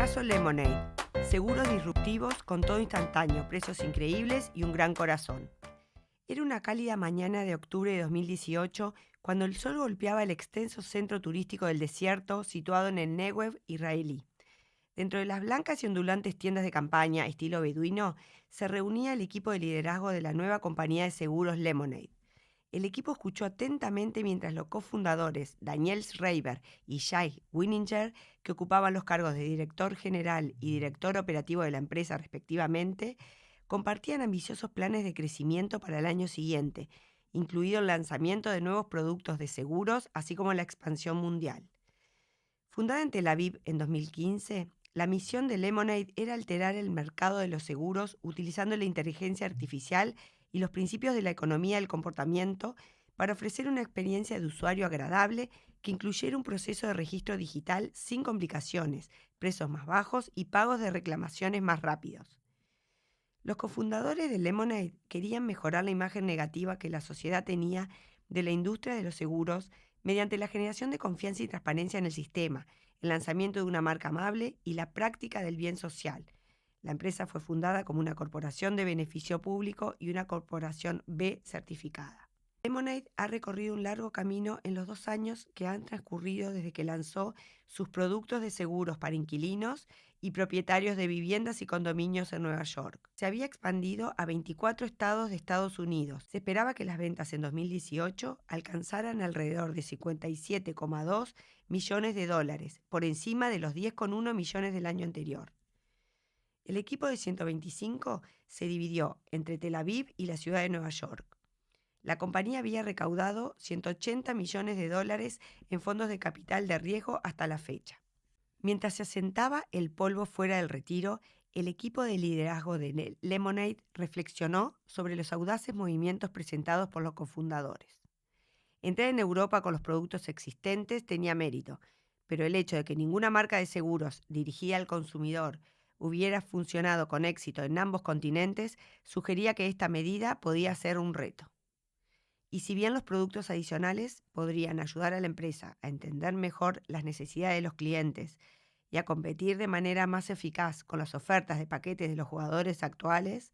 Caso Lemonade. Seguros disruptivos con todo instantáneo, precios increíbles y un gran corazón. Era una cálida mañana de octubre de 2018 cuando el sol golpeaba el extenso centro turístico del desierto situado en el Negev israelí. Dentro de las blancas y ondulantes tiendas de campaña estilo beduino se reunía el equipo de liderazgo de la nueva compañía de seguros Lemonade. El equipo escuchó atentamente mientras los cofundadores Daniel Schreiber y Shai Wininger, que ocupaban los cargos de director general y director operativo de la empresa respectivamente, compartían ambiciosos planes de crecimiento para el año siguiente, incluido el lanzamiento de nuevos productos de seguros, así como la expansión mundial. Fundada en Tel Aviv en 2015, la misión de Lemonade era alterar el mercado de los seguros utilizando la inteligencia artificial y los principios de la economía del comportamiento para ofrecer una experiencia de usuario agradable que incluyera un proceso de registro digital sin complicaciones, precios más bajos y pagos de reclamaciones más rápidos. Los cofundadores de Lemonade querían mejorar la imagen negativa que la sociedad tenía de la industria de los seguros mediante la generación de confianza y transparencia en el sistema, el lanzamiento de una marca amable y la práctica del bien social. La empresa fue fundada como una corporación de beneficio público y una corporación B certificada. Lemonade ha recorrido un largo camino en los 2 años que han transcurrido desde que lanzó sus productos de seguros para inquilinos y propietarios de viviendas y condominios en Nueva York. Se había expandido a 24 estados de Estados Unidos. Se esperaba que las ventas en 2018 alcanzaran alrededor de 57,2 millones de dólares, por encima de los 10,1 millones del año anterior. El equipo de 125 se dividió entre Tel Aviv y la ciudad de Nueva York. La compañía había recaudado 180 millones de dólares en fondos de capital de riesgo hasta la fecha. Mientras se asentaba el polvo fuera del retiro, el equipo de liderazgo de Lemonade reflexionó sobre los audaces movimientos presentados por los cofundadores. Entrar en Europa con los productos existentes tenía mérito, pero el hecho de que ninguna marca de seguros dirigida al consumidor hubiera funcionado con éxito en ambos continentes sugería que esta medida podía ser un reto. Y si bien los productos adicionales podrían ayudar a la empresa a entender mejor las necesidades de los clientes y a competir de manera más eficaz con las ofertas de paquetes de los jugadores actuales,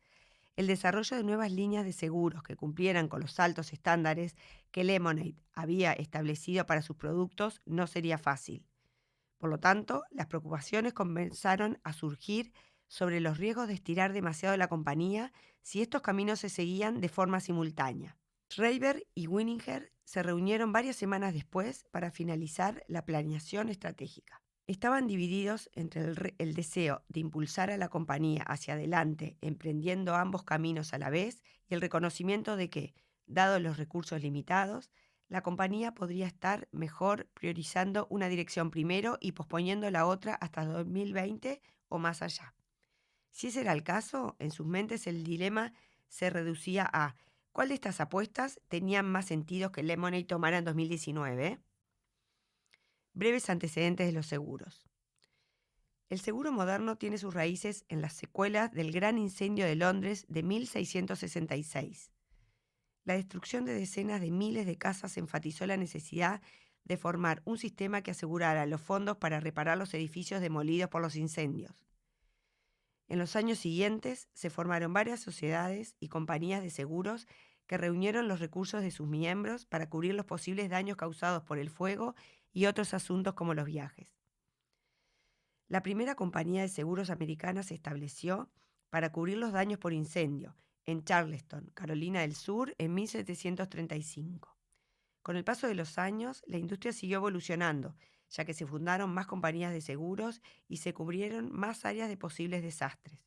el desarrollo de nuevas líneas de seguros que cumplieran con los altos estándares que Lemonade había establecido para sus productos no sería fácil. Por lo tanto, las preocupaciones comenzaron a surgir sobre los riesgos de estirar demasiado la compañía si estos caminos se seguían de forma simultánea. Schreiber y Wininger se reunieron varias semanas después para finalizar la planeación estratégica. Estaban divididos entre el deseo de impulsar a la compañía hacia adelante, emprendiendo ambos caminos a la vez, y el reconocimiento de que, dados los recursos limitados, la compañía podría estar mejor priorizando una dirección primero y posponiendo la otra hasta 2020 o más allá. Si ese era el caso, en sus mentes el dilema se reducía a ¿cuál de estas apuestas tenían más sentido que Lemonade tomara en 2019? Breves antecedentes de los seguros. El seguro moderno tiene sus raíces en las secuelas del Gran Incendio de Londres de 1666. La destrucción de decenas de miles de casas enfatizó la necesidad de formar un sistema que asegurara los fondos para reparar los edificios demolidos por los incendios. En los años siguientes se formaron varias sociedades y compañías de seguros que reunieron los recursos de sus miembros para cubrir los posibles daños causados por el fuego y otros asuntos como los viajes. La primera compañía de seguros americana se estableció para cubrir los daños por incendio en Charleston, Carolina del Sur, en 1735. Con el paso de los años, la industria siguió evolucionando, ya que se fundaron más compañías de seguros y se cubrieron más áreas de posibles desastres.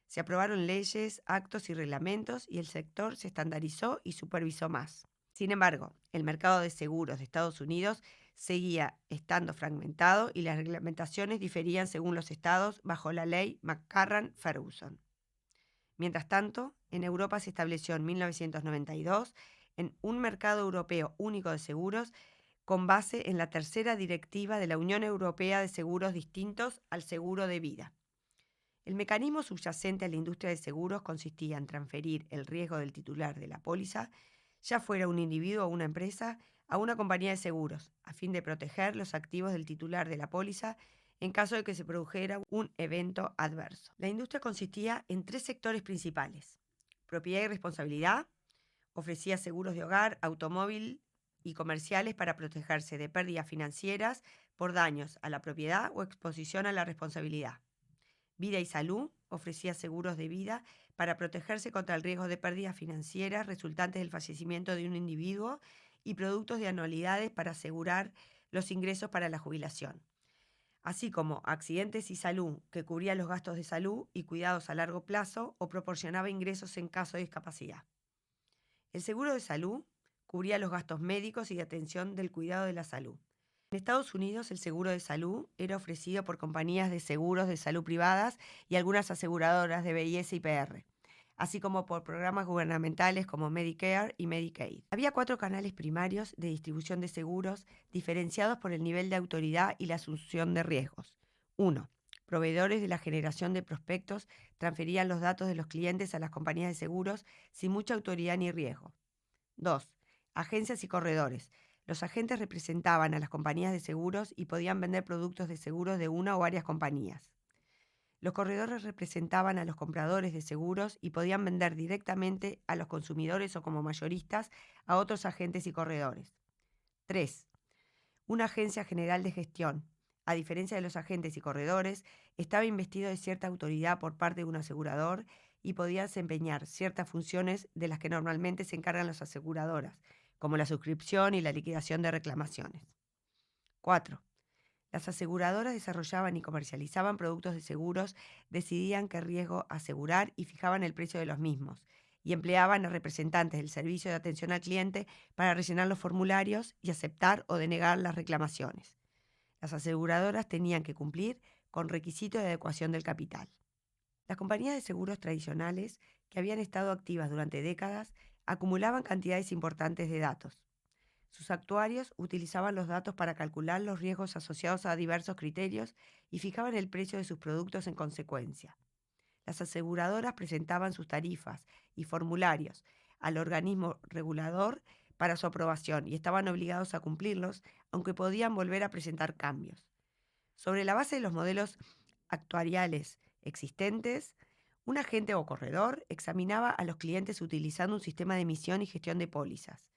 Se aprobaron leyes, actos y reglamentos y el sector se estandarizó y supervisó más. Sin embargo, el mercado de seguros de Estados Unidos seguía estando fragmentado y las reglamentaciones diferían según los estados bajo la ley McCarran-Ferguson. Mientras tanto, en Europa se estableció en 1992 un mercado europeo único de seguros con base en la tercera directiva de la Unión Europea de Seguros distintos al seguro de vida. El mecanismo subyacente a la industria de seguros consistía en transferir el riesgo del titular de la póliza, ya fuera un individuo o una empresa, a una compañía de seguros, a fin de proteger los activos del titular de la póliza en caso de que se produjera un evento adverso. La industria consistía en 3 sectores principales: propiedad y responsabilidad, ofrecía seguros de hogar, automóvil y comerciales para protegerse de pérdidas financieras por daños a la propiedad o exposición a la responsabilidad. Vida y salud, ofrecía seguros de vida para protegerse contra el riesgo de pérdidas financieras resultantes del fallecimiento de un individuo, y productos de anualidades para asegurar los ingresos para la jubilación, así como accidentes y salud, que cubría los gastos de salud y cuidados a largo plazo o proporcionaba ingresos en caso de discapacidad. El seguro de salud cubría los gastos médicos y de atención del cuidado de la salud. En Estados Unidos, el seguro de salud era ofrecido por compañías de seguros de salud privadas y algunas aseguradoras de VIS y PR, así como por programas gubernamentales como Medicare y Medicaid. Había 4 canales primarios de distribución de seguros, diferenciados por el nivel de autoridad y la asunción de riesgos. 1. Proveedores de la generación de prospectos transferían los datos de los clientes a las compañías de seguros sin mucha autoridad ni riesgo. 2. Agencias y corredores. Los agentes representaban a las compañías de seguros y podían vender productos de seguros de una o varias compañías. Los corredores representaban a los compradores de seguros y podían vender directamente a los consumidores o como mayoristas a otros agentes y corredores. 3. Una agencia general de gestión. A diferencia de los agentes y corredores, estaba investido de cierta autoridad por parte de un asegurador y podía desempeñar ciertas funciones de las que normalmente se encargan las aseguradoras, como la suscripción y la liquidación de reclamaciones. 4. Las aseguradoras desarrollaban y comercializaban productos de seguros, decidían qué riesgo asegurar y fijaban el precio de los mismos, y empleaban a representantes del servicio de atención al cliente para rellenar los formularios y aceptar o denegar las reclamaciones. Las aseguradoras tenían que cumplir con requisitos de adecuación del capital. Las compañías de seguros tradicionales, que habían estado activas durante décadas, acumulaban cantidades importantes de datos. Sus actuarios utilizaban los datos para calcular los riesgos asociados a diversos criterios y fijaban el precio de sus productos en consecuencia. Las aseguradoras presentaban sus tarifas y formularios al organismo regulador para su aprobación y estaban obligados a cumplirlos, aunque podían volver a presentar cambios. Sobre la base de los modelos actuariales existentes, un agente o corredor examinaba a los clientes utilizando un sistema de emisión y gestión de pólizas.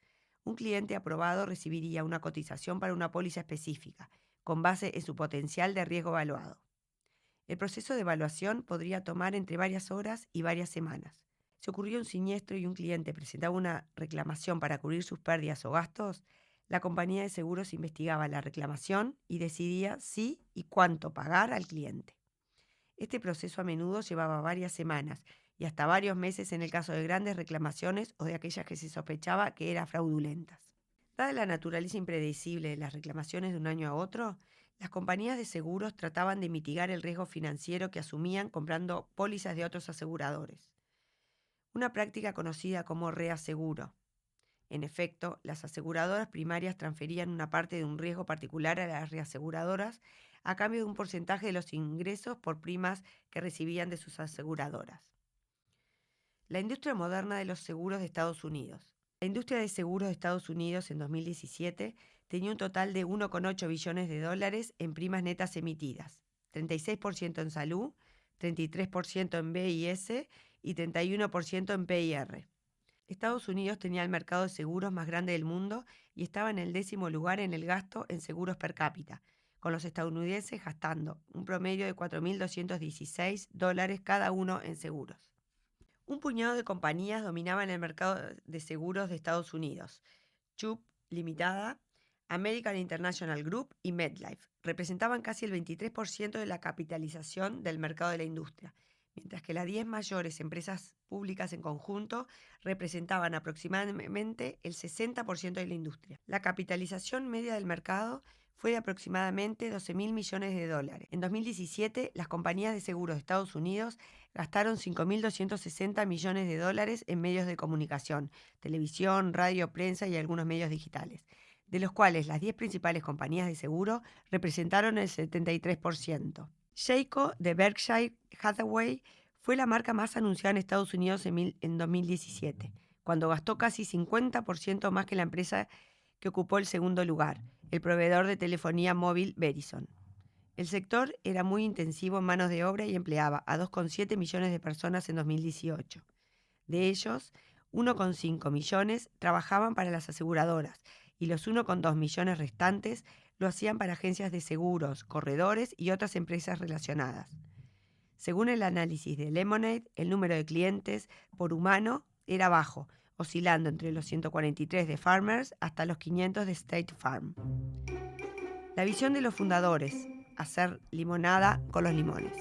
Un cliente aprobado recibiría una cotización para una póliza específica, con base en su potencial de riesgo evaluado. El proceso de evaluación podría tomar entre varias horas y varias semanas. Si ocurría un siniestro y un cliente presentaba una reclamación para cubrir sus pérdidas o gastos, la compañía de seguros investigaba la reclamación y decidía si y cuánto pagar al cliente. Este proceso a menudo llevaba varias semanas y hasta varios meses en el caso de grandes reclamaciones o de aquellas que se sospechaba que eran fraudulentas. Dada la naturaleza impredecible de las reclamaciones de un año a otro, las compañías de seguros trataban de mitigar el riesgo financiero que asumían comprando pólizas de otros aseguradores. Una práctica conocida como reaseguro. En efecto, las aseguradoras primarias transferían una parte de un riesgo particular a las reaseguradoras a cambio de un porcentaje de los ingresos por primas que recibían de sus aseguradoras. La industria moderna de los seguros de Estados Unidos. La industria de seguros de Estados Unidos en 2017 tenía un total de 1,8 billones de dólares en primas netas emitidas, 36% en salud, 33% en BIS y 31% en PIR. Estados Unidos tenía el mercado de seguros más grande del mundo y estaba en el 10º lugar en el gasto en seguros per cápita, con los estadounidenses gastando un promedio de $4.216 cada uno en seguros. Un puñado de compañías dominaban el mercado de seguros de Estados Unidos: Chubb Limitada, American International Group y MetLife. Representaban casi el 23% de la capitalización del mercado de la industria, mientras que las 10 mayores empresas públicas en conjunto representaban aproximadamente el 60% de la industria. La capitalización media del mercado fue de aproximadamente $12.000 millones. En 2017, las compañías de seguros de Estados Unidos gastaron $5.260 millones en medios de comunicación, televisión, radio, prensa y algunos medios digitales, de los cuales las 10 principales compañías de seguro representaron el 73%. Geico de Berkshire Hathaway fue la marca más anunciada en Estados Unidos en 2017, cuando gastó casi 50% más que la empresa que ocupó el segundo lugar, el proveedor de telefonía móvil Verizon. El sector era muy intensivo en manos de obra y empleaba a 2,7 millones de personas en 2018. De ellos, 1,5 millones trabajaban para las aseguradoras y los 1,2 millones restantes lo hacían para agencias de seguros, corredores y otras empresas relacionadas. Según el análisis de Lemonade, el número de clientes por humano era bajo, oscilando entre los 143 de Farmers hasta los 500 de State Farm. La visión de los fundadores: hacer limonada con los limones.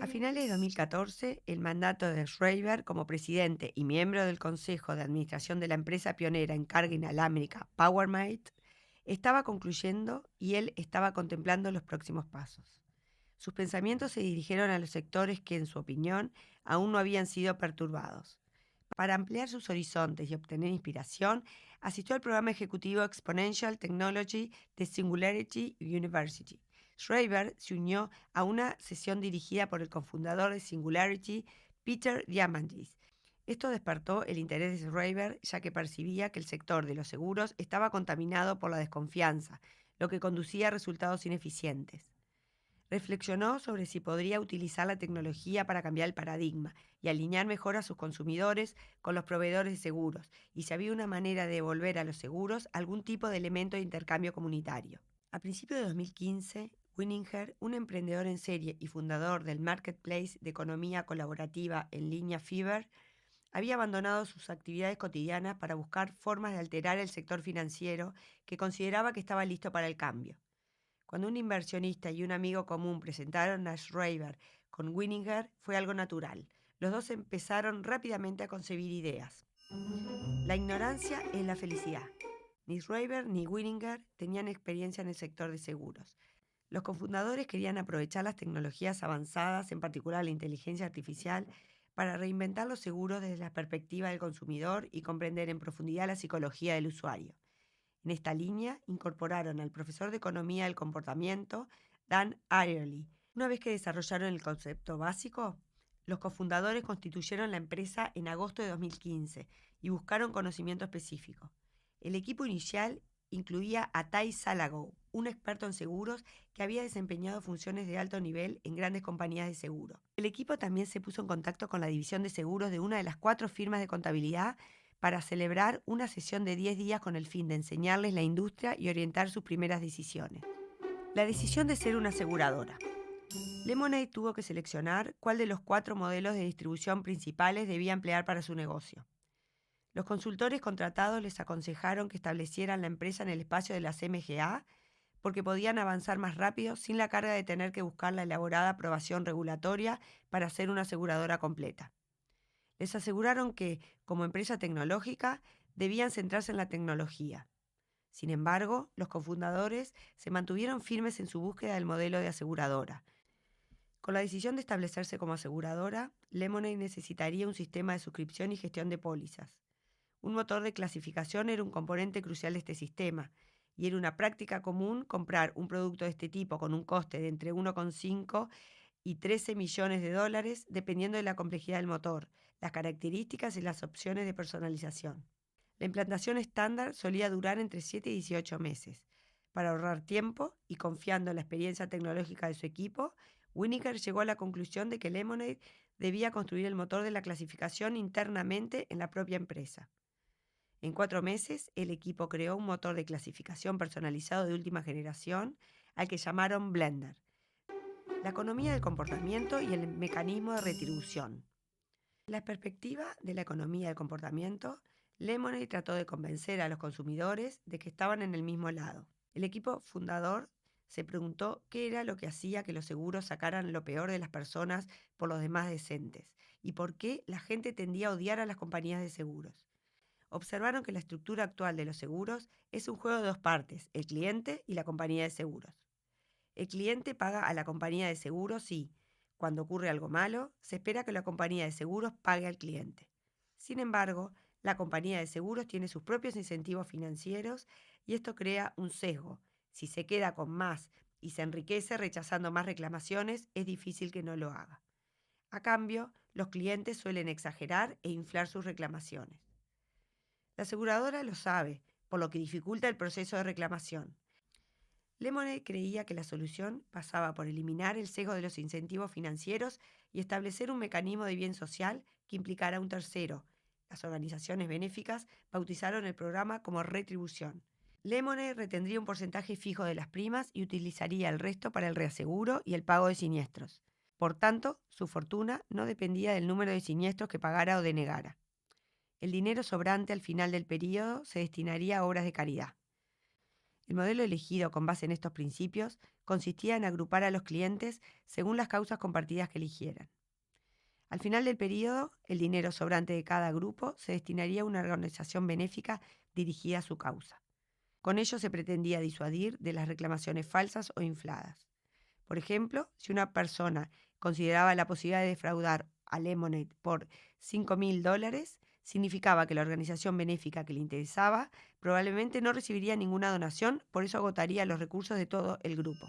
A finales de 2014, el mandato de Schreiber como presidente y miembro del consejo de administración de la empresa pionera en carga inalámbrica PowerMate estaba concluyendo y él estaba contemplando los próximos pasos. Sus pensamientos se dirigieron a los sectores que, en su opinión, aún no habían sido perturbados. Para ampliar sus horizontes y obtener inspiración, asistió al programa ejecutivo Exponential Technology de Singularity University. Schreiber se unió a una sesión dirigida por el cofundador de Singularity, Peter Diamandis. Esto despertó el interés de Schreiber, ya que percibía que el sector de los seguros estaba contaminado por la desconfianza, lo que conducía a resultados ineficientes. Reflexionó sobre si podría utilizar la tecnología para cambiar el paradigma y alinear mejor a sus consumidores con los proveedores de seguros, y si había una manera de devolver a los seguros algún tipo de elemento de intercambio comunitario. A principios de 2015, Winninger, un emprendedor en serie y fundador del marketplace de economía colaborativa en línea Fiverr, había abandonado sus actividades cotidianas para buscar formas de alterar el sector financiero que consideraba que estaba listo para el cambio. Cuando un inversionista y un amigo común presentaron a Schreiber con Winninger, fue algo natural. Los dos empezaron rápidamente a concebir ideas. La ignorancia es la felicidad. Ni Schreiber ni Winninger tenían experiencia en el sector de seguros. Los cofundadores querían aprovechar las tecnologías avanzadas, en particular la inteligencia artificial, para reinventar los seguros desde la perspectiva del consumidor y comprender en profundidad la psicología del usuario. En esta línea, incorporaron al profesor de Economía del Comportamiento, Dan Ariely. Una vez que desarrollaron el concepto básico, los cofundadores constituyeron la empresa en agosto de 2015 y buscaron conocimiento específico. El equipo inicial incluía a Tai Salago, un experto en seguros que había desempeñado funciones de alto nivel en grandes compañías de seguro. El equipo también se puso en contacto con la división de seguros de una de las 4 firmas de contabilidad para celebrar una sesión de 10 días con el fin de enseñarles la industria y orientar sus primeras decisiones. La decisión de ser una aseguradora. Lemonade tuvo que seleccionar cuál de los 4 modelos de distribución principales debía emplear para su negocio. Los consultores contratados les aconsejaron que establecieran la empresa en el espacio de las MGA porque podían avanzar más rápido sin la carga de tener que buscar la elaborada aprobación regulatoria para ser una aseguradora completa. Les aseguraron que, como empresa tecnológica, debían centrarse en la tecnología. Sin embargo, los cofundadores se mantuvieron firmes en su búsqueda del modelo de aseguradora. Con la decisión de establecerse como aseguradora, Lemonade necesitaría un sistema de suscripción y gestión de pólizas. Un motor de clasificación era un componente crucial de este sistema, y era una práctica común comprar un producto de este tipo con un coste de entre 1,5 y 13 millones de dólares, dependiendo de la complejidad del motor, las características y las opciones de personalización. La implantación estándar solía durar entre 7 y 18 meses. Para ahorrar tiempo y confiando en la experiencia tecnológica de su equipo, Winninger llegó a la conclusión de que Lemonade debía construir el motor de la clasificación internamente en la propia empresa. En 4 meses, el equipo creó un motor de clasificación personalizado de última generación al que llamaron Blender. La economía del comportamiento y el mecanismo de retribución. En la perspectiva de la economía del comportamiento, Lemonade trató de convencer a los consumidores de que estaban en el mismo lado. El equipo fundador se preguntó qué era lo que hacía que los seguros sacaran lo peor de las personas por los demás decentes y por qué la gente tendía a odiar a las compañías de seguros. Observaron que la estructura actual de los seguros es un juego de 2 partes, el cliente y la compañía de seguros. El cliente paga a la compañía de seguros y, cuando ocurre algo malo, se espera que la compañía de seguros pague al cliente. Sin embargo, la compañía de seguros tiene sus propios incentivos financieros y esto crea un sesgo. Si se queda con más y se enriquece rechazando más reclamaciones, es difícil que no lo haga. A cambio, los clientes suelen exagerar e inflar sus reclamaciones. La aseguradora lo sabe, por lo que dificulta el proceso de reclamación. Lemonade creía que la solución pasaba por eliminar el sesgo de los incentivos financieros y establecer un mecanismo de bien social que implicara a un tercero. Las organizaciones benéficas bautizaron el programa como retribución. Lemonade retendría un porcentaje fijo de las primas y utilizaría el resto para el reaseguro y el pago de siniestros. Por tanto, su fortuna no dependía del número de siniestros que pagara o denegara. El dinero sobrante al final del período se destinaría a obras de caridad. El modelo elegido con base en estos principios consistía en agrupar a los clientes según las causas compartidas que eligieran. Al final del período, el dinero sobrante de cada grupo se destinaría a una organización benéfica dirigida a su causa. Con ello se pretendía disuadir de las reclamaciones falsas o infladas. Por ejemplo, si una persona consideraba la posibilidad de defraudar a Lemonade por $5.000, significaba que la organización benéfica que le interesaba probablemente no recibiría ninguna donación, por eso agotaría los recursos de todo el grupo.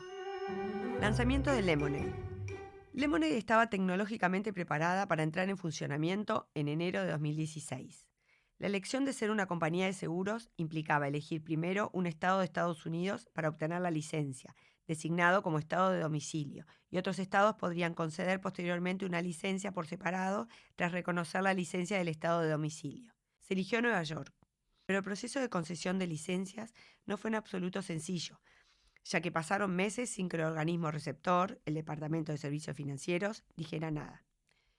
Lanzamiento de Lemonade. Lemonade estaba tecnológicamente preparada para entrar en funcionamiento en enero de 2016. La elección de ser una compañía de seguros implicaba elegir primero un estado de Estados Unidos para obtener la licencia, designado como estado de domicilio, y otros estados podrían conceder posteriormente una licencia por separado tras reconocer la licencia del estado de domicilio. Se eligió Nueva York, pero el proceso de concesión de licencias no fue en absoluto sencillo, ya que pasaron meses sin que el organismo receptor, el Departamento de Servicios Financieros, dijera nada.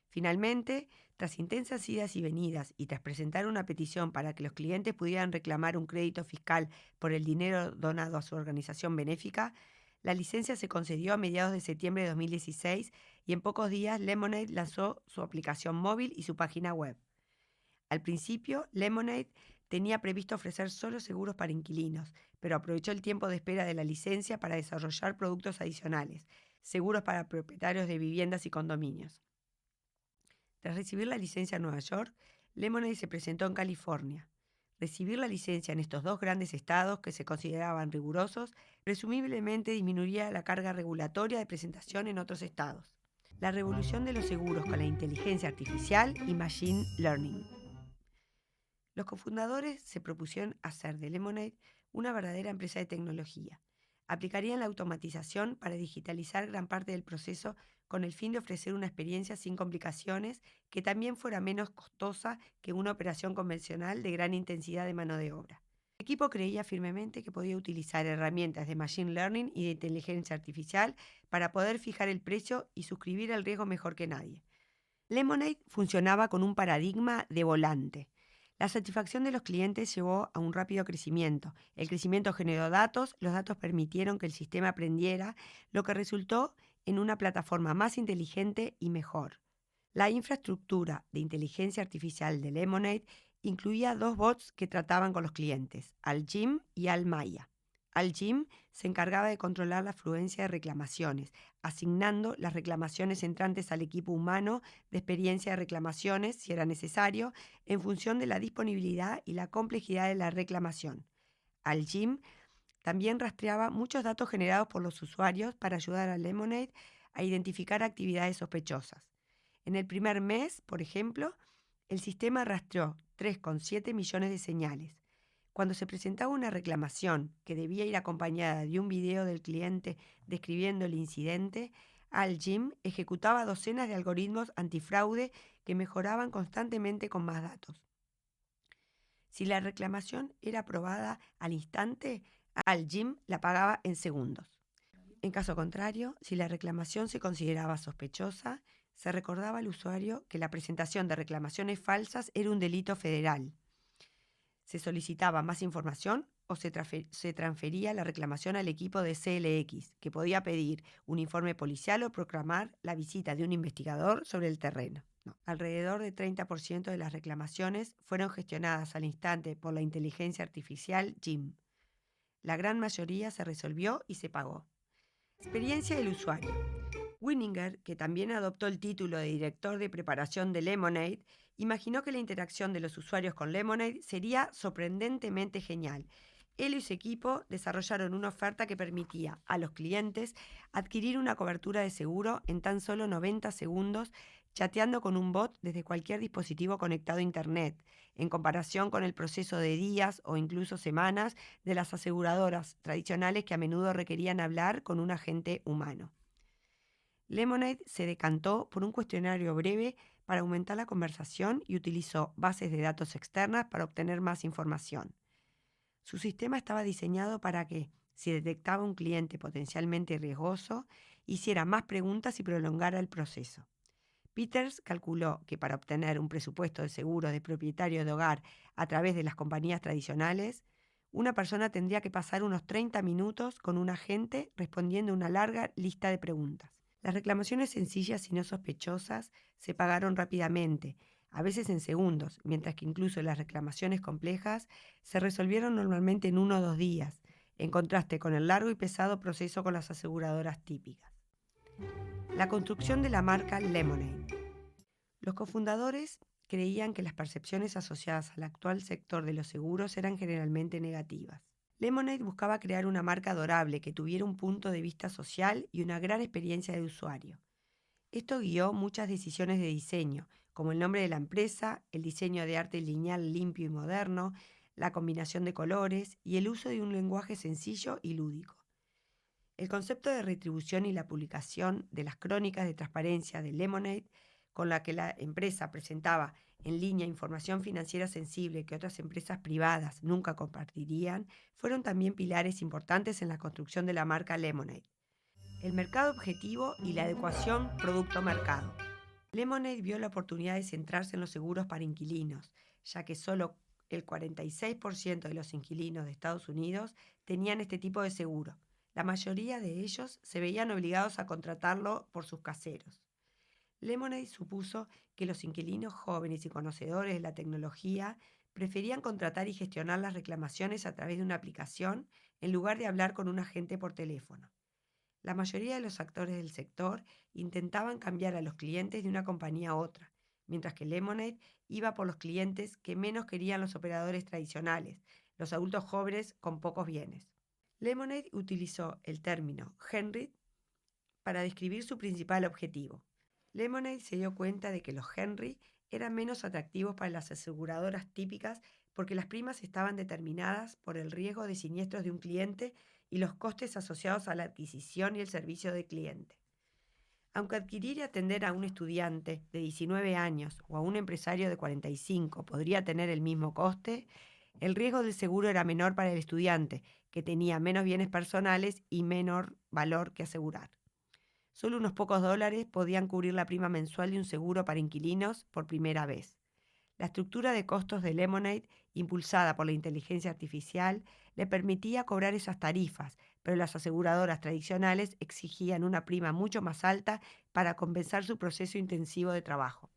Finalmente, tras intensas idas y venidas y tras presentar una petición para que los clientes pudieran reclamar un crédito fiscal por el dinero donado a su organización benéfica, la licencia se concedió a mediados de septiembre de 2016 y en pocos días Lemonade lanzó su aplicación móvil y su página web. Al principio, Lemonade tenía previsto ofrecer solo seguros para inquilinos, pero aprovechó el tiempo de espera de la licencia para desarrollar productos adicionales, seguros para propietarios de viviendas y condominios. Tras recibir la licencia en Nueva York, Lemonade se presentó en California. Recibir la licencia en estos dos grandes estados que se consideraban rigurosos presumiblemente disminuiría la carga regulatoria de presentación en otros estados. La revolución de los seguros con la inteligencia artificial y machine learning. Los cofundadores se propusieron hacer de Lemonade una verdadera empresa de tecnología. Aplicarían la automatización para digitalizar gran parte del proceso con el fin de ofrecer una experiencia sin complicaciones que también fuera menos costosa que una operación convencional de gran intensidad de mano de obra. El equipo creía firmemente que podía utilizar herramientas de machine learning y de inteligencia artificial para poder fijar el precio y suscribir el riesgo mejor que nadie. Lemonade funcionaba con un paradigma de volante. La satisfacción de los clientes llevó a un rápido crecimiento. El crecimiento generó datos, los datos permitieron que el sistema aprendiera, lo que resultó en una plataforma más inteligente y mejor. La infraestructura de inteligencia artificial de Lemonade incluía dos bots que trataban con los clientes, Al-Jim y Al-Maya. Al-Jim se encargaba de controlar la afluencia de reclamaciones, asignando las reclamaciones entrantes al equipo humano de experiencia de reclamaciones, si era necesario, en función de la disponibilidad y la complejidad de la reclamación. Al-Jim también rastreaba muchos datos generados por los usuarios para ayudar a Lemonade a identificar actividades sospechosas. En el primer mes, por ejemplo, el sistema rastreó 3,7 millones de señales. Cuando se presentaba una reclamación que debía ir acompañada de un video del cliente describiendo el incidente, Al-Jim ejecutaba docenas de algoritmos antifraude que mejoraban constantemente con más datos. Si la reclamación era aprobada al instante, Al-Jim la pagaba en segundos. En caso contrario, si la reclamación se consideraba sospechosa, se recordaba al usuario que la presentación de reclamaciones falsas era un delito federal. Se solicitaba más información o se transfería la reclamación al equipo de CLX, que podía pedir un informe policial o proclamar la visita de un investigador sobre el terreno. Alrededor del 30% de las reclamaciones fueron gestionadas al instante por la inteligencia artificial Jim. La gran mayoría se resolvió y se pagó. Experiencia del usuario. Winninger, que también adoptó el título de director de preparación de Lemonade, imaginó que la interacción de los usuarios con Lemonade sería sorprendentemente genial Él y su equipo desarrollaron una oferta que permitía a los clientes adquirir una cobertura de seguro en tan solo 90 segundos, chateando con un bot desde cualquier dispositivo conectado a Internet, en comparación con el proceso de días o incluso semanas de las aseguradoras tradicionales que a menudo requerían hablar con un agente humano. Lemonade se decantó por un cuestionario breve para aumentar la conversación y utilizó bases de datos externas para obtener más información. Su sistema estaba diseñado para que, si detectaba un cliente potencialmente riesgoso, hiciera más preguntas y prolongara el proceso. Peters calculó que para obtener un presupuesto de seguro de propietario de hogar a través de las compañías tradicionales, una persona tendría que pasar unos 30 minutos con un agente respondiendo una larga lista de preguntas. Las reclamaciones sencillas y no sospechosas se pagaron rápidamente, a veces en segundos, mientras que incluso las reclamaciones complejas se resolvieron normalmente en 1 o 2 días, en contraste con el largo y pesado proceso con las aseguradoras típicas. La construcción de la marca Lemonade. Los cofundadores creían que las percepciones asociadas al actual sector de los seguros eran generalmente negativas. Lemonade buscaba crear una marca adorable que tuviera un punto de vista social y una gran experiencia de usuario. Esto guió muchas decisiones de diseño, como el nombre de la empresa, el diseño de arte lineal limpio y moderno, la combinación de colores y el uso de un lenguaje sencillo y lúdico. El concepto de retribución y la publicación de las crónicas de transparencia de Lemonade, con la que la empresa presentaba en línea información financiera sensible que otras empresas privadas nunca compartirían, fueron también pilares importantes en la construcción de la marca Lemonade. El mercado objetivo y la adecuación producto-mercado. Lemonade vio la oportunidad de centrarse en los seguros para inquilinos, ya que solo el 46% de los inquilinos de Estados Unidos tenían este tipo de seguro. La mayoría de ellos se veían obligados a contratarlo por sus caseros. Lemonade supuso que los inquilinos jóvenes y conocedores de la tecnología preferían contratar y gestionar las reclamaciones a través de una aplicación en lugar de hablar con un agente por teléfono. La mayoría de los actores del sector intentaban cambiar a los clientes de una compañía a otra, mientras que Lemonade iba por los clientes que menos querían los operadores tradicionales, los adultos jóvenes con pocos bienes. Lemonade utilizó el término Henry para describir su principal objetivo. Lemonade se dio cuenta de que los Henry eran menos atractivos para las aseguradoras típicas porque las primas estaban determinadas por el riesgo de siniestros de un cliente y los costes asociados a la adquisición y el servicio de cliente. Aunque adquirir y atender a un estudiante de 19 años o a un empresario de 45 podría tener el mismo coste, el riesgo del seguro era menor para el estudiante, que tenía menos bienes personales y menor valor que asegurar. Solo unos pocos dólares podían cubrir la prima mensual de un seguro para inquilinos por primera vez. La estructura de costos de Lemonade, impulsada por la inteligencia artificial, le permitía cobrar esas tarifas, pero las aseguradoras tradicionales exigían una prima mucho más alta para compensar su proceso intensivo de trabajo.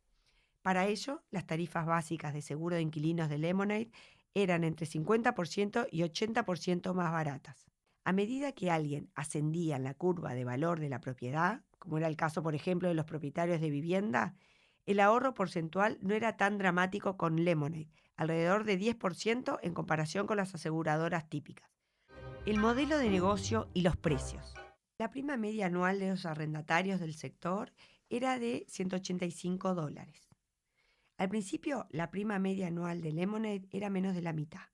Para ello, las tarifas básicas de seguro de inquilinos de Lemonade eran entre 50% y 80% más baratas. A medida que alguien ascendía en la curva de valor de la propiedad, como era el caso, por ejemplo, de los propietarios de vivienda, el ahorro porcentual no era tan dramático con Lemonade, alrededor de 10% en comparación con las aseguradoras típicas. El modelo de negocio y los precios. La prima media anual de los arrendatarios del sector era de $185. Al principio, la prima media anual de Lemonade era menos de la mitad.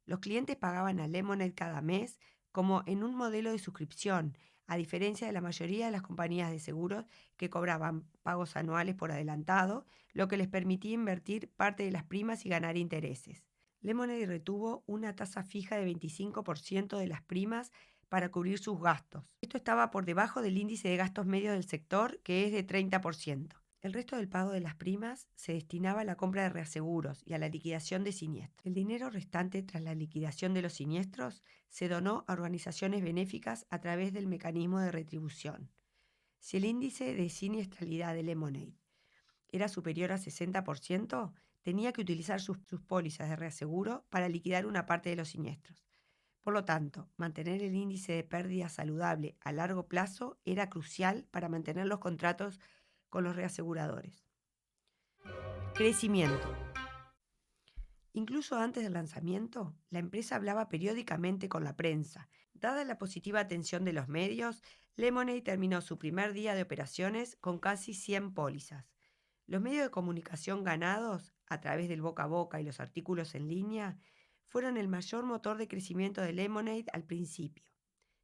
Los clientes pagaban a Lemonade cada mes como en un modelo de suscripción, a diferencia de la mayoría de las compañías de seguros que cobraban pagos anuales por adelantado, lo que les permitía invertir parte de las primas y ganar intereses. Lemonade retuvo una tasa fija de 25% de las primas para cubrir sus gastos. Esto estaba por debajo del índice de gastos medios del sector, que es de 30%. El resto del pago de las primas se destinaba a la compra de reaseguros y a la liquidación de siniestros. El dinero restante tras la liquidación de los siniestros se donó a organizaciones benéficas a través del mecanismo de retribución. Si el índice de siniestralidad de Lemonade era superior a 60%, tenía que utilizar sus pólizas de reaseguro para liquidar una parte de los siniestros. Por lo tanto, mantener el índice de pérdida saludable a largo plazo era crucial para mantener los contratos con los reaseguradores. Crecimiento. Incluso antes del lanzamiento, la empresa hablaba periódicamente con la prensa. Dada la positiva atención de los medios, Lemonade terminó su primer día de operaciones con casi 100 pólizas. Los medios de comunicación ganados, a través del boca a boca y los artículos en línea, fueron el mayor motor de crecimiento de Lemonade al principio.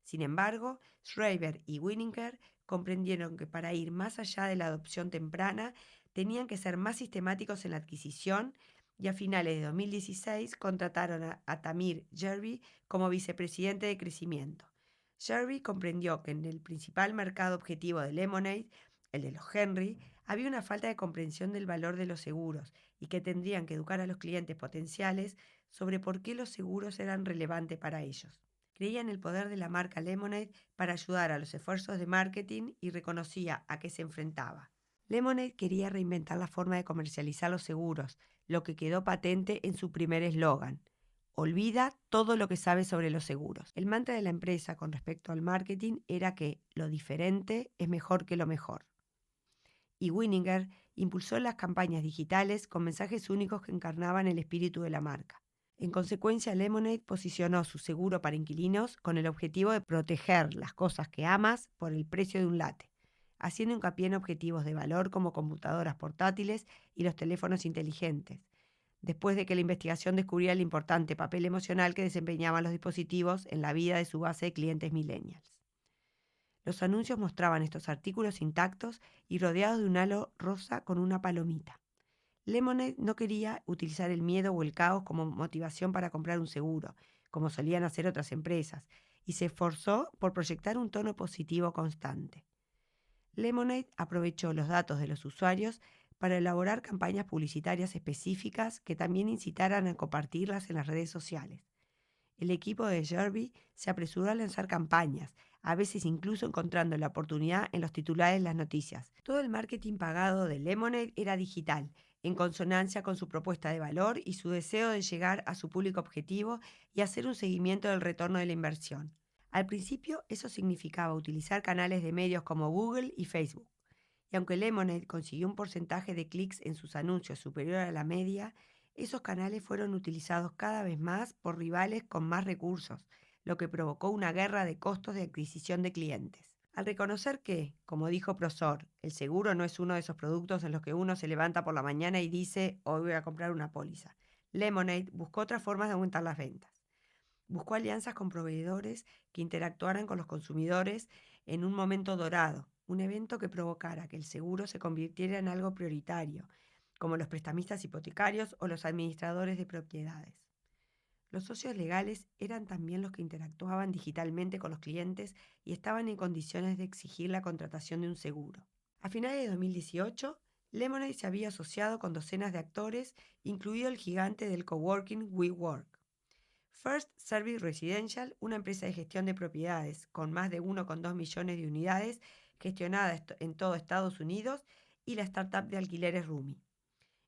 Sin embargo, Schreiber y Wieninger comprendieron que para ir más allá de la adopción temprana, tenían que ser más sistemáticos en la adquisición y a finales de 2016 contrataron a Tamir Jerby como vicepresidente de crecimiento. Jerby comprendió que en el principal mercado objetivo de Lemonade, el de los Henry, había una falta de comprensión del valor de los seguros y que tendrían que educar a los clientes potenciales sobre por qué los seguros eran relevantes para ellos. Creía en el poder de la marca Lemonade para ayudar a los esfuerzos de marketing y reconocía a qué se enfrentaba. Lemonade quería reinventar la forma de comercializar los seguros, lo que quedó patente en su primer eslogan: olvida todo lo que sabes sobre los seguros. El mantra de la empresa con respecto al marketing era que lo diferente es mejor que lo mejor. Y Wieninger impulsó las campañas digitales con mensajes únicos que encarnaban el espíritu de la marca. En consecuencia, Lemonade posicionó su seguro para inquilinos con el objetivo de proteger las cosas que amas por el precio de un late, haciendo hincapié en objetivos de valor como computadoras portátiles y los teléfonos inteligentes, después de que la investigación descubriera el importante papel emocional que desempeñaban los dispositivos en la vida de su base de clientes millennials. Los anuncios mostraban estos artículos intactos y rodeados de un halo rosa con una palomita. Lemonade no quería utilizar el miedo o el caos como motivación para comprar un seguro, como solían hacer otras empresas, y se esforzó por proyectar un tono positivo constante. Lemonade aprovechó los datos de los usuarios para elaborar campañas publicitarias específicas que también incitaran a compartirlas en las redes sociales. El equipo de Jerby se apresuró a lanzar campañas, a veces incluso encontrando la oportunidad en los titulares de las noticias. Todo el marketing pagado de Lemonade era digital, en consonancia con su propuesta de valor y su deseo de llegar a su público objetivo y hacer un seguimiento del retorno de la inversión. Al principio eso significaba utilizar canales de medios como Google y Facebook. Y aunque Lemonade consiguió un porcentaje de clics en sus anuncios superior a la media, esos canales fueron utilizados cada vez más por rivales con más recursos, lo que provocó una guerra de costos de adquisición de clientes. Al reconocer que, como dijo Prosor, el seguro no es uno de esos productos en los que uno se levanta por la mañana y dice, hoy voy a comprar una póliza, Lemonade buscó otras formas de aumentar las ventas. Buscó alianzas con proveedores que interactuaran con los consumidores en un momento dorado, un evento que provocara que el seguro se convirtiera en algo prioritario, como los prestamistas hipotecarios o los administradores de propiedades. Los socios legales eran también los que interactuaban digitalmente con los clientes y estaban en condiciones de exigir la contratación de un seguro. A finales de 2018, Lemonade se había asociado con docenas de actores, incluido el gigante del coworking WeWork. First Service Residential, una empresa de gestión de propiedades con más de 1,2 millones de unidades gestionada en todo Estados Unidos, y la startup de alquileres Rumi.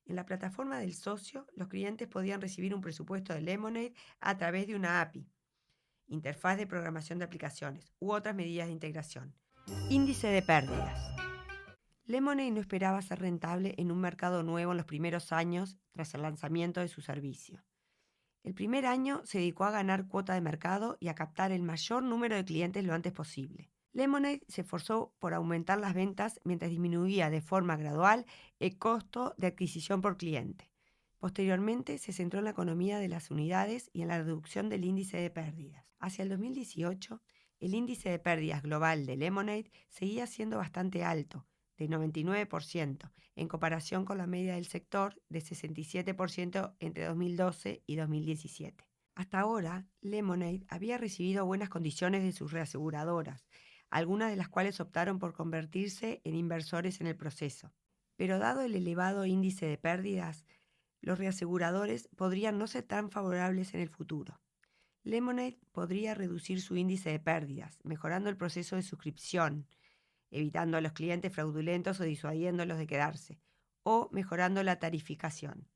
En la plataforma del socio, los clientes podían recibir un presupuesto de Lemonade a través de una API, interfaz de programación de aplicaciones u otras medidas de integración. Índice de pérdidas. Lemonade no esperaba ser rentable en un mercado nuevo en los primeros años tras el lanzamiento de su servicio. El primer año se dedicó a ganar cuota de mercado y a captar el mayor número de clientes lo antes posible. Lemonade se esforzó por aumentar las ventas mientras disminuía de forma gradual el costo de adquisición por cliente. Posteriormente se centró en la economía de las unidades y en la reducción del índice de pérdidas. Hacia el 2018, el índice de pérdidas global de Lemonade seguía siendo bastante alto, de 99%, en comparación con la media del sector de 67% entre 2012 y 2017. Hasta ahora, Lemonade había recibido buenas condiciones de sus reaseguradoras, algunas de las cuales optaron por convertirse en inversores en el proceso. Pero dado el elevado índice de pérdidas, los reaseguradores podrían no ser tan favorables en el futuro. Lemonade podría reducir su índice de pérdidas, mejorando el proceso de suscripción, evitando a los clientes fraudulentos o disuadiéndolos de quedarse, o mejorando la tarificación.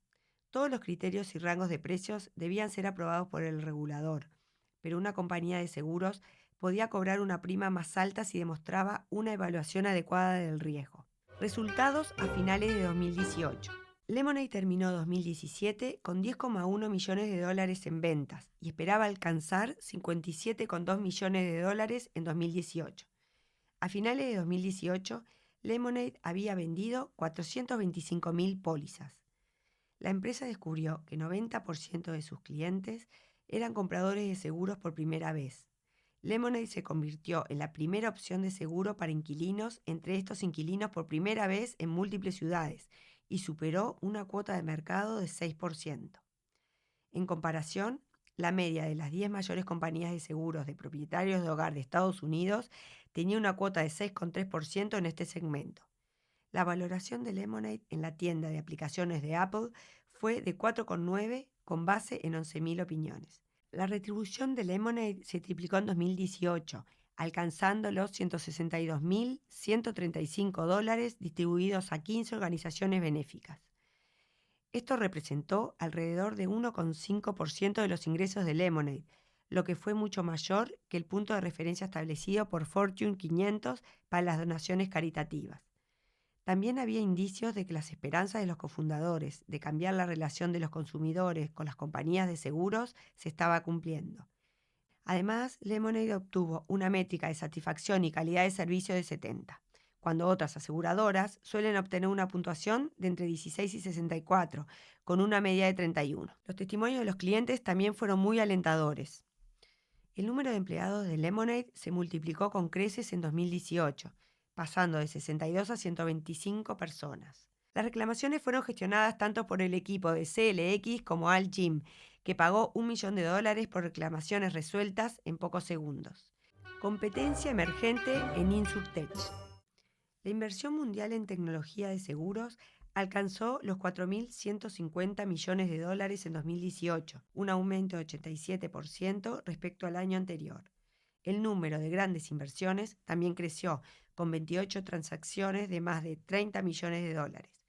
Todos los criterios y rangos de precios debían ser aprobados por el regulador, pero una compañía de seguros podía cobrar una prima más alta si demostraba una evaluación adecuada del riesgo. Resultados a finales de 2018. Lemonade terminó 2017 con $10,1 millones en ventas y esperaba alcanzar $57,2 millones en 2018. A finales de 2018, Lemonade había vendido 425.000 pólizas. La empresa descubrió que 90% de sus clientes eran compradores de seguros por primera vez. Lemonade se convirtió en la primera opción de seguro para inquilinos entre estos inquilinos por primera vez en múltiples ciudades y superó una cuota de mercado de 6%. En comparación, la media de las 10 mayores compañías de seguros de propietarios de hogar de Estados Unidos tenía una cuota de 6,3% en este segmento. La valoración de Lemonade en la tienda de aplicaciones de Apple fue de 4,9 con base en 11.000 opiniones. La retribución de Lemonade se triplicó en 2018, alcanzando los $162.135 distribuidos a 15 organizaciones benéficas. Esto representó alrededor de 1,5% de los ingresos de Lemonade, lo que fue mucho mayor que el punto de referencia establecido por Fortune 500 para las donaciones caritativas. También había indicios de que las esperanzas de los cofundadores de cambiar la relación de los consumidores con las compañías de seguros se estaba cumpliendo. Además, Lemonade obtuvo una métrica de satisfacción y calidad de servicio de 70, cuando otras aseguradoras suelen obtener una puntuación de entre 16 y 64, con una media de 31. Los testimonios de los clientes también fueron muy alentadores. El número de empleados de Lemonade se multiplicó con creces en 2018, pasando de 62 a 125 personas. Las reclamaciones fueron gestionadas tanto por el equipo de CLX como Al Jim, que pagó $1 millón por reclamaciones resueltas en pocos segundos. Competencia emergente en InsurTech. La inversión mundial en tecnología de seguros alcanzó los $4.150 millones en 2018, un aumento de 87% respecto al año anterior. El número de grandes inversiones también creció, con 28 transacciones de más de $30 millones.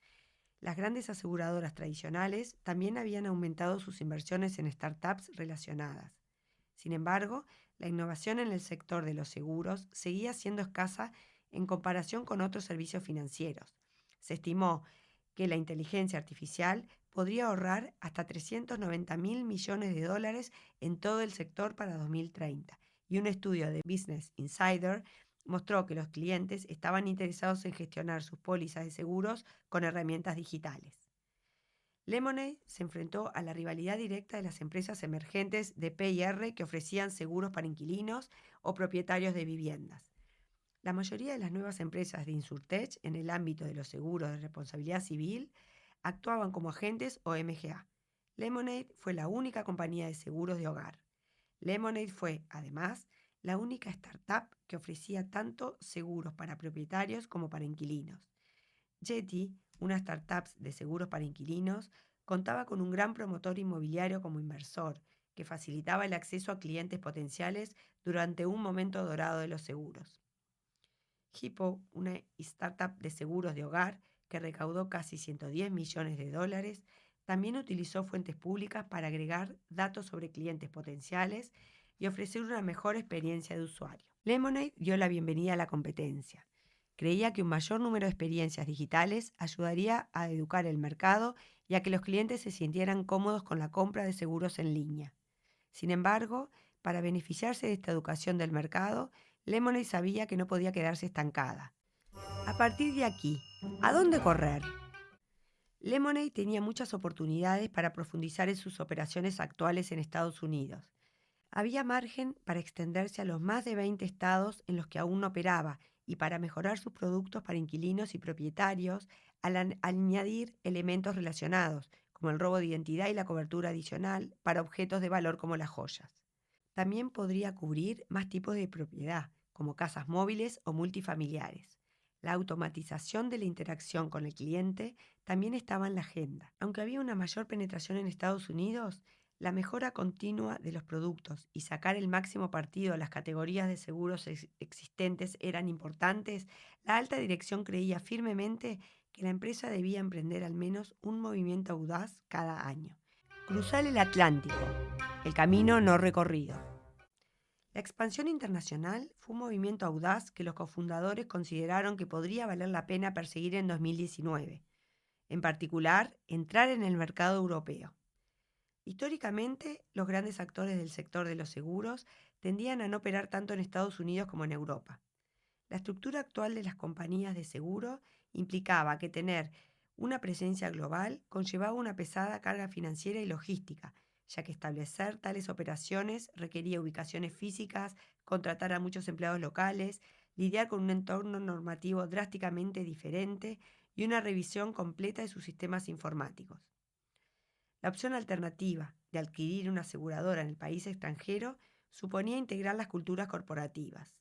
Las grandes aseguradoras tradicionales también habían aumentado sus inversiones en startups relacionadas. Sin embargo, la innovación en el sector de los seguros seguía siendo escasa en comparación con otros servicios financieros. Se estimó que la inteligencia artificial podría ahorrar hasta $390.000 millones en todo el sector para 2030, y un estudio de Business Insider mostró que los clientes estaban interesados en gestionar sus pólizas de seguros con herramientas digitales. Lemonade se enfrentó a la rivalidad directa de las empresas emergentes de P&R que ofrecían seguros para inquilinos o propietarios de viviendas. La mayoría de las nuevas empresas de InsurTech en el ámbito de los seguros de responsabilidad civil actuaban como agentes o MGA. Lemonade fue la única compañía de seguros de hogar. Lemonade fue, además, la única startup que ofrecía tanto seguros para propietarios como para inquilinos. Yeti, una startup de seguros para inquilinos, contaba con un gran promotor inmobiliario como inversor, que facilitaba el acceso a clientes potenciales durante un momento dorado de los seguros. Hippo, una startup de seguros de hogar que recaudó casi $110 millones, también utilizó fuentes públicas para agregar datos sobre clientes potenciales y ofrecer una mejor experiencia de usuario. Lemonade dio la bienvenida a la competencia. Creía que un mayor número de experiencias digitales ayudaría a educar el mercado y a que los clientes se sintieran cómodos con la compra de seguros en línea. Sin embargo, para beneficiarse de esta educación del mercado, Lemonade sabía que no podía quedarse estancada. A partir de aquí, ¿a dónde correr? Lemonade tenía muchas oportunidades para profundizar en sus operaciones actuales en Estados Unidos. Había margen para extenderse a los más de 20 estados en los que aún no operaba y para mejorar sus productos para inquilinos y propietarios al añadir elementos relacionados, como el robo de identidad y la cobertura adicional para objetos de valor como las joyas. También podría cubrir más tipos de propiedad, como casas móviles o multifamiliares. La automatización de la interacción con el cliente también estaba en la agenda. Aunque había una mayor penetración en Estados Unidos, la mejora continua de los productos y sacar el máximo partido a las categorías de seguros existentes eran importantes. La alta dirección creía firmemente que la empresa debía emprender al menos un movimiento audaz cada año. Cruzar el Atlántico, el camino no recorrido. La expansión internacional fue un movimiento audaz que los cofundadores consideraron que podría valer la pena perseguir en 2019. en particular, entrar en el mercado europeo. Históricamente, los grandes actores del sector de los seguros tendían a no operar tanto en Estados Unidos como en Europa. La estructura actual de las compañías de seguro implicaba que tener una presencia global conllevaba una pesada carga financiera y logística, ya que establecer tales operaciones requería ubicaciones físicas, contratar a muchos empleados locales, lidiar con un entorno normativo drásticamente diferente y una revisión completa de sus sistemas informáticos. La opción alternativa de adquirir una aseguradora en el país extranjero suponía integrar las culturas corporativas.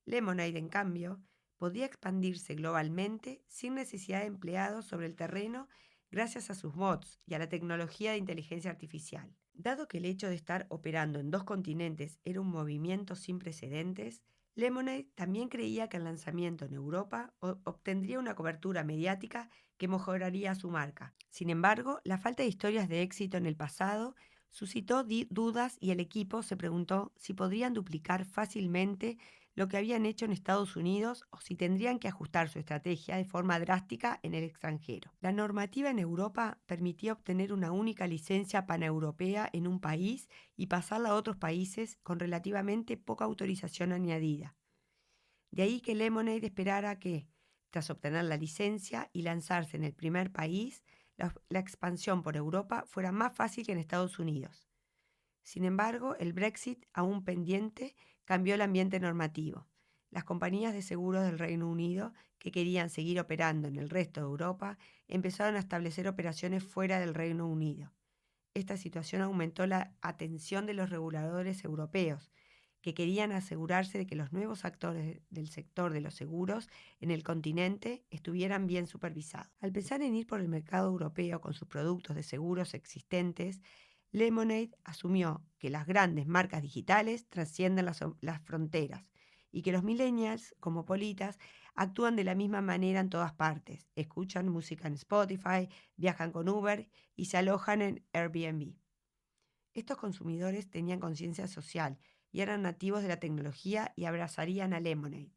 Lemonade, en cambio, podía expandirse globalmente sin necesidad de empleados sobre el terreno gracias a sus bots y a la tecnología de inteligencia artificial. Dado que el hecho de estar operando en dos continentes era un movimiento sin precedentes, Lemonade también creía que el lanzamiento en Europa obtendría una cobertura mediática que mejoraría su marca. Sin embargo, la falta de historias de éxito en el pasado suscitó dudas y el equipo se preguntó si podrían duplicar fácilmente lo que habían hecho en Estados Unidos o si tendrían que ajustar su estrategia de forma drástica en el extranjero. La normativa en Europa permitía obtener una única licencia paneuropea en un país y pasarla a otros países con relativamente poca autorización añadida. De ahí que Lemonade esperara que, tras obtener la licencia y lanzarse en el primer país, la expansión por Europa fuera más fácil que en Estados Unidos. Sin embargo, el Brexit, aún pendiente, cambió el ambiente normativo. Las compañías de seguros del Reino Unido, que querían seguir operando en el resto de Europa, empezaron a establecer operaciones fuera del Reino Unido. Esta situación aumentó la atención de los reguladores europeos, que querían asegurarse de que los nuevos actores del sector de los seguros en el continente estuvieran bien supervisados. Al pensar en ir por el mercado europeo con sus productos de seguros existentes, Lemonade asumió que las grandes marcas digitales trascienden las fronteras y que los millennials, como politas, actúan de la misma manera en todas partes. Escuchan música en Spotify, viajan con Uber y se alojan en Airbnb. Estos consumidores tenían conciencia social y eran nativos de la tecnología y abrazarían a Lemonade.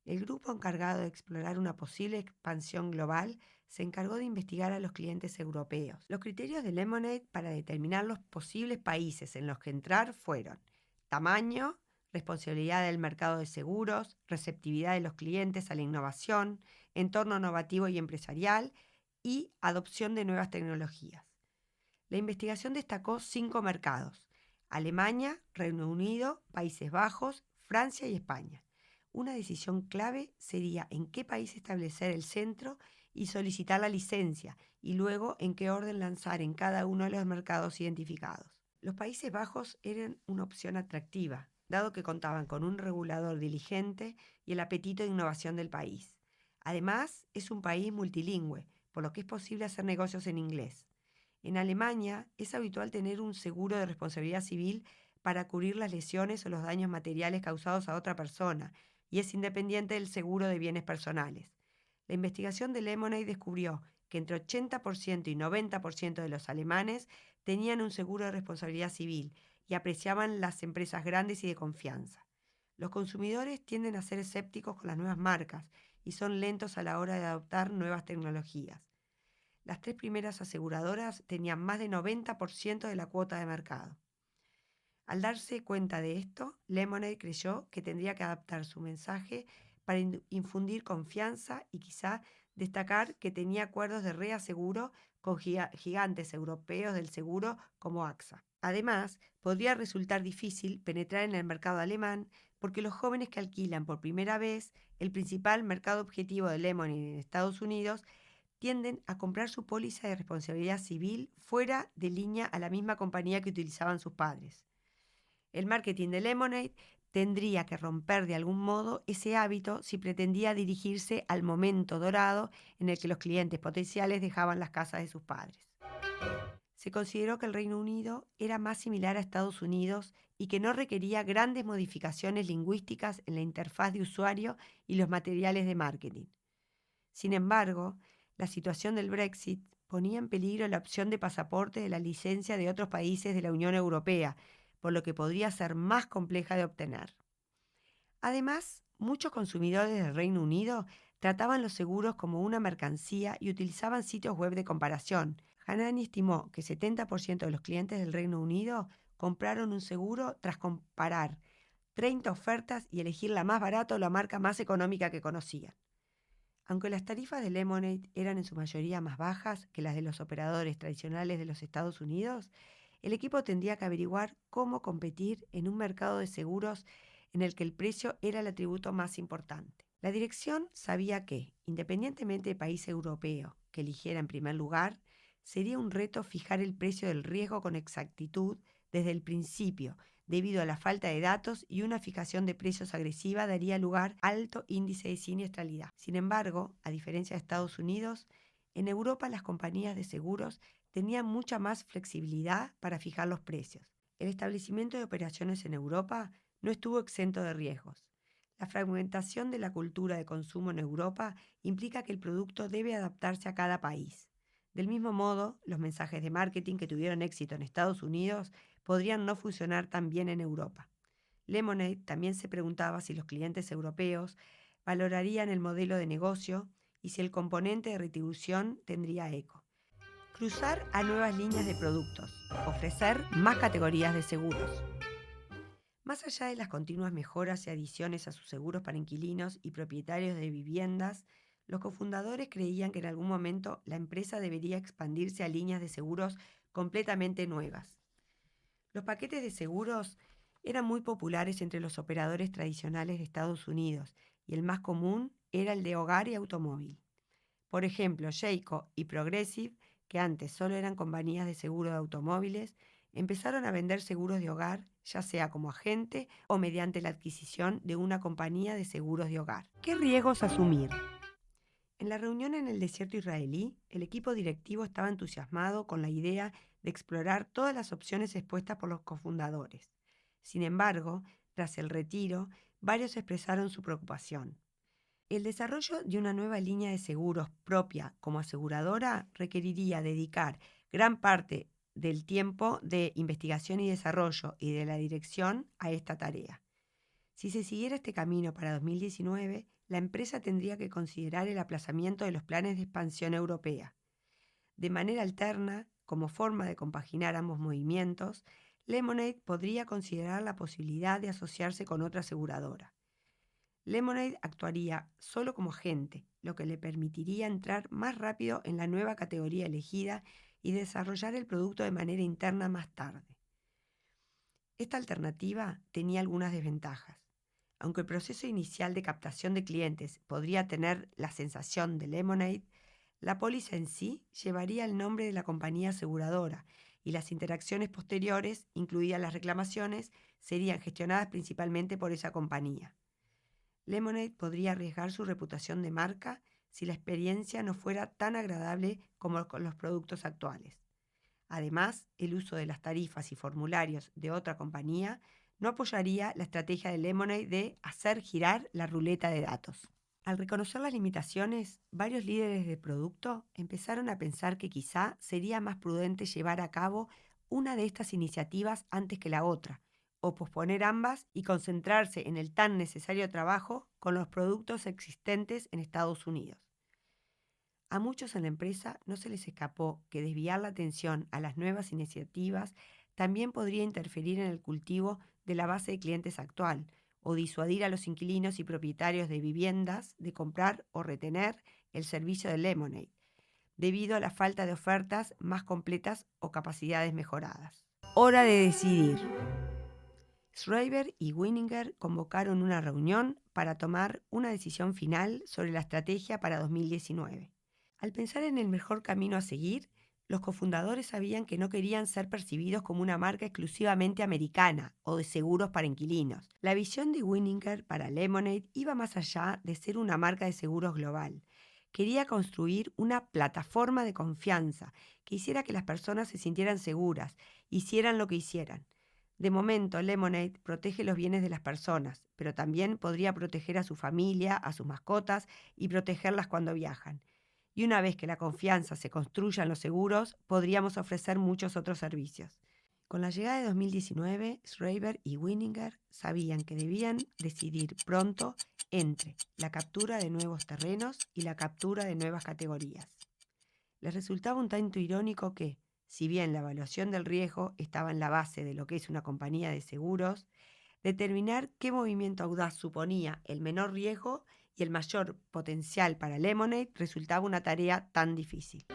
El grupo encargado de explorar una posible expansión global se encargó de investigar a los clientes europeos. Los criterios de Lemonade para determinar los posibles países en los que entrar fueron tamaño, responsabilidad del mercado de seguros, receptividad de los clientes a la innovación, entorno innovativo y empresarial y adopción de nuevas tecnologías. La investigación destacó 5 mercados: Alemania, Reino Unido, Países Bajos, Francia y España. Una decisión clave sería en qué país establecer el centro y solicitar la licencia, y luego en qué orden lanzar en cada uno de los mercados identificados. Los Países Bajos eran una opción atractiva, dado que contaban con un regulador diligente y el apetito de innovación del país. Además, es un país multilingüe, por lo que es posible hacer negocios en inglés. En Alemania es habitual tener un seguro de responsabilidad civil para cubrir las lesiones o los daños materiales causados a otra persona, y es independiente del seguro de bienes personales. La investigación de Lemonade descubrió que entre 80% y 90% de los alemanes tenían un seguro de responsabilidad civil y apreciaban las empresas grandes y de confianza. Los consumidores tienden a ser escépticos con las nuevas marcas y son lentos a la hora de adoptar nuevas tecnologías. Las 3 primeras aseguradoras tenían más de 90% de la cuota de mercado. Al darse cuenta de esto, Lemonade creyó que tendría que adaptar su mensaje para infundir confianza y quizá destacar que tenía acuerdos de reaseguro con gigantes europeos del seguro como AXA. Además, podría resultar difícil penetrar en el mercado alemán porque los jóvenes que alquilan por primera vez, el principal mercado objetivo de Lemonade en Estados Unidos, tienden a comprar su póliza de responsabilidad civil fuera de línea a la misma compañía que utilizaban sus padres. El marketing de Lemonade tendría que romper de algún modo ese hábito si pretendía dirigirse al momento dorado en el que los clientes potenciales dejaban las casas de sus padres. Se consideró que el Reino Unido era más similar a Estados Unidos y que no requería grandes modificaciones lingüísticas en la interfaz de usuario y los materiales de marketing. Sin embargo, la situación del Brexit ponía en peligro la opción de pasaporte de la licencia de otros países de la Unión Europea, por lo que podría ser más compleja de obtener. Además, muchos consumidores del Reino Unido trataban los seguros como una mercancía y utilizaban sitios web de comparación. Hanani estimó que 70% de los clientes del Reino Unido compraron un seguro tras comparar 30 ofertas y elegir la más barata o la marca más económica que conocían. Aunque las tarifas de Lemonade eran en su mayoría más bajas que las de los operadores tradicionales de los Estados Unidos, el equipo tendría que averiguar cómo competir en un mercado de seguros en el que el precio era el atributo más importante. La dirección sabía que, independientemente del país europeo que eligiera en primer lugar, sería un reto fijar el precio del riesgo con exactitud desde el principio, debido a la falta de datos, y una fijación de precios agresiva daría lugar a alto índice de siniestralidad. Sin embargo, a diferencia de Estados Unidos, en Europa las compañías de seguros tenían mucha más flexibilidad para fijar los precios. El establecimiento de operaciones en Europa no estuvo exento de riesgos. La fragmentación de la cultura de consumo en Europa implica que el producto debe adaptarse a cada país. Del mismo modo, los mensajes de marketing que tuvieron éxito en Estados Unidos podrían no funcionar tan bien en Europa. Lemonade también se preguntaba si los clientes europeos valorarían el modelo de negocio y si el componente de retribución tendría eco. Cruzar a nuevas líneas de productos, ofrecer más categorías de seguros. Más allá de las continuas mejoras y adiciones a sus seguros para inquilinos y propietarios de viviendas, los cofundadores creían que en algún momento la empresa debería expandirse a líneas de seguros completamente nuevas. Los paquetes de seguros eran muy populares entre los operadores tradicionales de Estados Unidos y el más común era el de hogar y automóvil. Por ejemplo, Geico y Progressive, que antes solo eran compañías de seguro de automóviles, empezaron a vender seguros de hogar, ya sea como agente o mediante la adquisición de una compañía de seguros de hogar. ¿Qué riesgos asumir? En la reunión en el desierto israelí, el equipo directivo estaba entusiasmado con la idea de explorar todas las opciones expuestas por los cofundadores. Sin embargo, tras el retiro, varios expresaron su preocupación. El desarrollo de una nueva línea de seguros propia como aseguradora requeriría dedicar gran parte del tiempo de investigación y desarrollo y de la dirección a esta tarea. Si se siguiera este camino para 2019, la empresa tendría que considerar el aplazamiento de los planes de expansión europea. De manera alterna, como forma de compaginar ambos movimientos, Lemonade podría considerar la posibilidad de asociarse con otra aseguradora. Lemonade actuaría solo como agente, lo que le permitiría entrar más rápido en la nueva categoría elegida y desarrollar el producto de manera interna más tarde. Esta alternativa tenía algunas desventajas. Aunque el proceso inicial de captación de clientes podría tener la sensación de Lemonade, la póliza en sí llevaría el nombre de la compañía aseguradora y las interacciones posteriores, incluidas las reclamaciones, serían gestionadas principalmente por esa compañía. Lemonade podría arriesgar su reputación de marca si la experiencia no fuera tan agradable como con los productos actuales. Además, el uso de las tarifas y formularios de otra compañía no apoyaría la estrategia de Lemonade de hacer girar la ruleta de datos. Al reconocer las limitaciones, varios líderes de producto empezaron a pensar que quizá sería más prudente llevar a cabo una de estas iniciativas antes que la otra, o posponer ambas y concentrarse en el tan necesario trabajo con los productos existentes en Estados Unidos. A muchos en la empresa no se les escapó que desviar la atención a las nuevas iniciativas también podría interferir en el cultivo de la base de clientes actual o disuadir a los inquilinos y propietarios de viviendas de comprar o retener el servicio de Lemonade, debido a la falta de ofertas más completas o capacidades mejoradas. Hora de decidir. Schreiber y Winninger convocaron una reunión para tomar una decisión final sobre la estrategia para 2019. Al pensar en el mejor camino a seguir, los cofundadores sabían que no querían ser percibidos como una marca exclusivamente americana o de seguros para inquilinos. La visión de Winninger para Lemonade iba más allá de ser una marca de seguros global. Quería construir una plataforma de confianza que hiciera que las personas se sintieran seguras, hicieran lo que hicieran. De momento, Lemonade protege los bienes de las personas, pero también podría proteger a su familia, a sus mascotas y protegerlas cuando viajan. Y una vez que la confianza se construya en los seguros, podríamos ofrecer muchos otros servicios. Con la llegada de 2019, Schreiber y Winninger sabían que debían decidir pronto entre la captura de nuevos terrenos y la captura de nuevas categorías. Les resultaba un tanto irónico que, si bien la evaluación del riesgo estaba en la base de lo que es una compañía de seguros, determinar qué movimiento audaz suponía el menor riesgo y el mayor potencial para Lemonade resultaba una tarea tan difícil.